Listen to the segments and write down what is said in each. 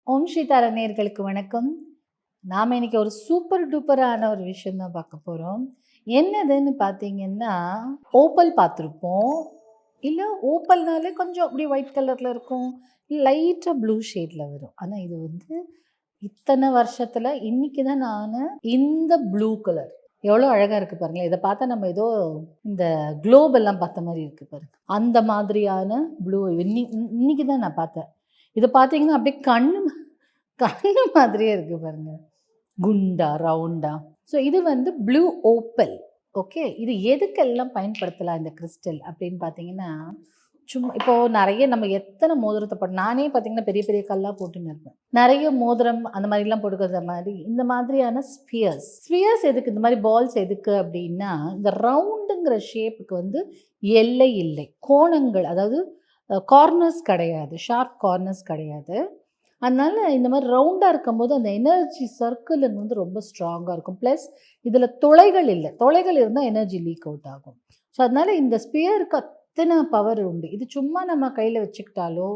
ஓம் ஸ்ரீ தாரா நேயர்களுக்கு வணக்கம். நாம் இன்னைக்கு ஒரு சூப்பர் டூப்பரான ஒரு விஷயம் தான் பார்க்க போகிறோம். என்னதுன்னு பார்த்தீங்கன்னா, ஓப்பல் பார்த்துருப்போம். இல்லை ஓப்பல்னாலே கொஞ்சம் அப்படி ஒயிட் கலரில் இருக்கும், லைட்டாக ப்ளூ ஷேடில் வரும். ஆனால் இது வந்து இத்தனை வருஷத்தில் இன்னைக்கு தான் நான் இந்த ப்ளூ கலர் எவ்வளோ அழகாக இருக்குது பாருங்களேன். இதை பார்த்தா நம்ம ஏதோ இந்த குளோப் எல்லாம் பார்த்த மாதிரி இருக்குது பாருங்க. அந்த மாதிரியான ப்ளூ இன்னைக்கு தான் நான் பார்த்தேன். இதை பார்த்தீங்கன்னா அப்படியே கண்ணு மாதிரியே இருக்கு பாருங்க, குண்டா ரவுண்டா. ஸோ இது வந்து ப்ளூ ஓப்பல். ஓகே, இது எதுக்கெல்லாம் பயன்படுத்தலாம் இந்த கிறிஸ்டல் அப்படின்னு பார்த்தீங்கன்னா, சும்மா இப்போது நிறைய நம்ம எத்தனை மோதிரத்தை போட்டு, நானே பார்த்தீங்கன்னா பெரிய பெரிய கல்லாக போட்டுன்னு இருப்பேன். நிறைய மோதிரம் அந்த மாதிரிலாம் போட்டுக்கிற மாதிரி இந்த மாதிரியான ஸ்பியர்ஸ் எதுக்கு, இந்த மாதிரி பால்ஸ் எதுக்கு அப்படின்னா, இந்த ரவுண்டுங்கிற ஷேப்புக்கு வந்து எல்லை இல்லை, கோணங்கள், அதாவது கார்னர்ஸ் கிடையாது, ஷார்ப் கார்னர்ஸ் கிடையாது. அதனால் இந்த மாதிரி ரவுண்டாக இருக்கும்போது அந்த எனர்ஜி சர்க்கிள் வந்து ரொம்ப ஸ்ட்ராங்காக இருக்கும். ப்ளஸ் இதில் துளைகள் இல்லை, துளைகள் இருந்தால் எனர்ஜி லீக் அவுட் ஆகும். ஸோ அதனால் இந்த ஸ்பியருக்கு அத்தனை பவர் உண்டு. இது சும்மா நம்ம கையில் வச்சுக்கிட்டாலோ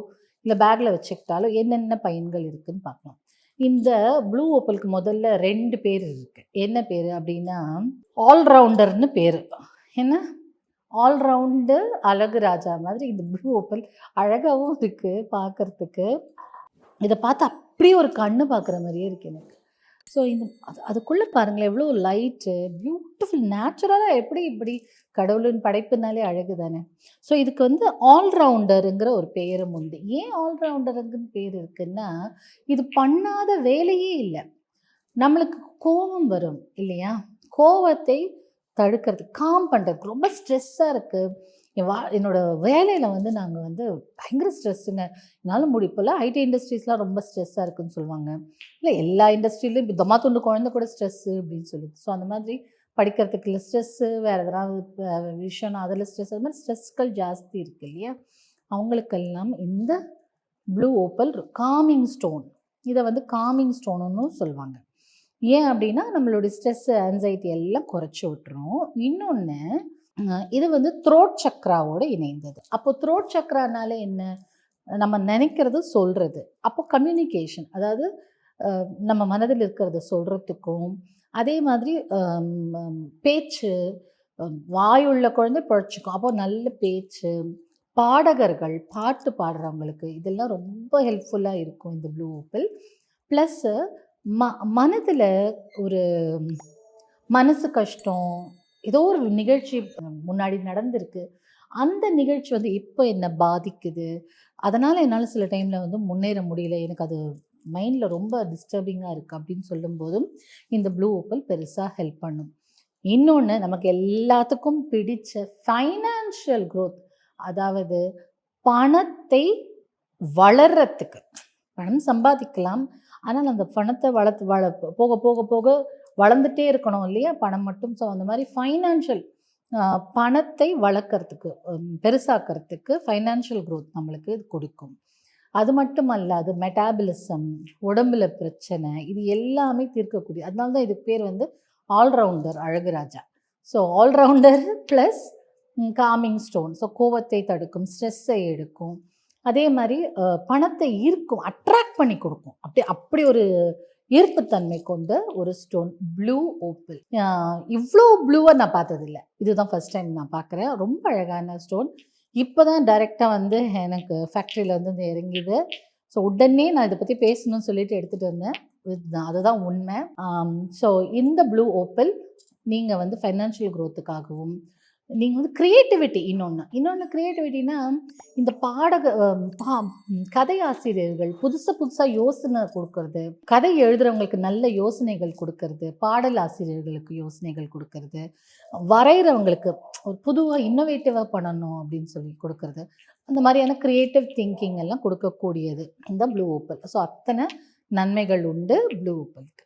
இல்லை பேக்கில் வச்சுக்கிட்டாலோ என்னென்ன பயன்கள் இருக்குதுன்னு பார்க்கலாம். இந்த ப்ளூ ஓப்பலுக்கு முதல்ல 2 பேர் இருக்குது. என்ன பேர் அப்படின்னா, ஆல்ரவுண்டர்னு பேர். என்ன, ஆல்ரவுண்டு அழகு ராஜா மாதிரி இந்த ப்ளூ ஓப்பல் அழகாகவும் இருக்குது பார்க்குறதுக்கு. இதை பார்த்து அப்படியே ஒரு கண்ணு பார்க்குற மாதிரியே இருக்குது எனக்கு. ஸோ இந்த அதுக்குள்ளே பாருங்களேன் எவ்வளோ லைட்டு, பியூட்டிஃபுல், நேச்சுரலாக எப்படி இப்படி கடவுளின் படைப்புனாலே அழகு தானே. ஸோ இதுக்கு வந்து ஆல்ரவுண்டருங்கிற ஒரு பேரும் உண்டு. ஏன் ஆல்ரவுண்டருங்குன்னு பேர் இருக்குன்னா, இது பண்ணாத வேலையே இல்லை. நம்மளுக்கு கோபம் வரும் இல்லையா, கோபத்தை தடுக்கிறதுக்கு, காம் பண்ணுறதுக்கு, ரொம்ப ஸ்ட்ரெஸ்ஸாக இருக்குது என்னோட வேலையில் வந்து நாங்கள் வந்து பயங்கர ஸ்ட்ரெஸ்ஸுங்க, என்னால் முடிப்போல் ஐடி இண்டஸ்ட்ரீஸ்லாம் ரொம்ப ஸ்ட்ரெஸ்ஸாக இருக்குதுன்னு சொல்லுவாங்க. இல்லை எல்லா இண்டஸ்ட்ரியிலையும் இதமாக துண்டு குழந்தை கூட ஸ்ட்ரெஸ்ஸு அப்படின்னு சொல்லுது. ஸோ அந்த மாதிரி படிக்கிறதுக்கு இல்லை ஸ்ட்ரெஸ்ஸு, வேறு எதனா விஷயம்னா அதில் ஸ்ட்ரெஸ், அது மாதிரி ஸ்ட்ரெஸ்கள் ஜாஸ்தி இருக்குது இல்லையா, அவங்களுக்கெல்லாம் இந்த ப்ளூ ஓப்பல் காமிங் ஸ்டோன், இதை வந்து காமிங் ஸ்டோனுன்னு சொல்லுவாங்க. ஏன் அப்படின்னா நம்மளுடைய ஸ்ட்ரெஸ்ஸு, ஆன்சைட்டி எல்லாம் குறைச்சி விட்டுரும். இன்னொன்று, இது வந்து த்ரோட் சக்ராவோடு இணைந்தது. அப்போது த்ரோட் சக்ரானாலே என்ன, நம்ம நினைக்கிறது சொல்கிறது, அப்போ கம்யூனிகேஷன், அதாவது நம்ம மனதில் இருக்கிறத சொல்கிறதுக்கும், அதே மாதிரி பேச்சு, வாயுள்ள குழந்தை பழச்சிக்கும், அப்போ நல்ல பேச்சு, பாடகர்கள், பாட்டு பாடுறவங்களுக்கு இதெல்லாம் ரொம்ப ஹெல்ப்ஃபுல்லாக இருக்கும் இந்த ப்ளூ ஓப்பல். ப்ளஸ்ஸு மனதில் ஒரு மனசு கஷ்டம், ஏதோ ஒரு நிகழ்ச்சி முன்னாடி நடந்திருக்கு, அந்த நிகழ்ச்சி வந்து இப்போ என்னை பாதிக்குது, அதனால் என்னால் சில டைமில் வந்து முன்னேற முடியல, எனக்கு அது மைண்டில் ரொம்ப டிஸ்டர்பிங்காக இருக்குது அப்படின்னு சொல்லும்போதும் இந்த ப்ளூ ஓப்பல் பெருசாக ஹெல்ப் பண்ணும். இன்னொன்று, நமக்கு எல்லாத்துக்கும் பிடிச்ச ஃபைனான்ஷியல் க்ரோத், அதாவது பணத்தை வளர்கிறதுக்கு, பணம் சம்பாதிக்கலாம், ஆனால் அந்த பணத்தை போக போக போக வளர்ந்துட்டே இருக்கணும் இல்லையா, பணம் மட்டும். ஸோ அந்த மாதிரி ஃபைனான்ஷியல் பணத்தை வளர்க்குறதுக்கு, பெருசாக்கிறதுக்கு ஃபைனான்ஷியல் க்ரோத் நம்மளுக்கு இது கொடுக்கும். அது மட்டும் அல்ல, அது மெட்டாபலிசம், உடம்புல பிரச்சனை, இது எல்லாமே தீர்க்கக்கூடிய, அதனால தான் இதுக்கு பேர் வந்து all rounder Azhaguraja. So all rounder plus calming stone. So கோவத்தை தடுக்கும், ஸ்ட்ரெஸ்ஸை எடுக்கும், அதே மாதிரி பணத்தை ஈர்க்கும், அட்ராக்ட் பண்ணி கொடுக்கும். அப்படி ஒரு ஈர்ப்புத்தன்மை கொண்ட ஒரு ஸ்டோன் ப்ளூ ஓப்பல். இவ்வளோ ப்ளூவை நான் பார்த்ததில்லை, இதுதான் ஃபர்ஸ்ட் டைம் நான் பார்க்குறேன். ரொம்ப அழகான ஸ்டோன். இப்போ தான் டைரெக்டாக வந்து எனக்கு ஃபேக்ட்ரியில் வந்து இறங்கிது. ஸோ உடனே நான் இதை பற்றி பேசணும்னு சொல்லிட்டு எடுத்துகிட்டு வந்தேன். அதுதான் உண்மை. ஸோ இந்த ப்ளூ ஓப்பல் நீங்கள் வந்து ஃபைனான்ஷியல் க்ரோத்துக்காகவும், நீங்கள் வந்து க்ரியேட்டிவிட்டி, இன்னொன்று க்ரியேட்டிவிட்டினா, இந்த கதை ஆசிரியர்கள் புதுசாக யோசனை கொடுக்கறது, கதை எழுதுகிறவங்களுக்கு நல்ல யோசனைகள் கொடுக்கறது, பாடல் ஆசிரியர்களுக்கு யோசனைகள் கொடுக்கறது, வரைகிறவங்களுக்கு ஒரு பொதுவாக இன்னோவேட்டிவாக பண்ணணும் அப்படின்னு சொல்லி கொடுக்கறது, அந்த மாதிரியான க்ரியேட்டிவ் திங்கிங் எல்லாம் கொடுக்கக்கூடியது இந்த ப்ளூ ஓப்பல். ஸோ அத்தனை நன்மைகள் உண்டு ப்ளூ ஓப்பலுக்கு.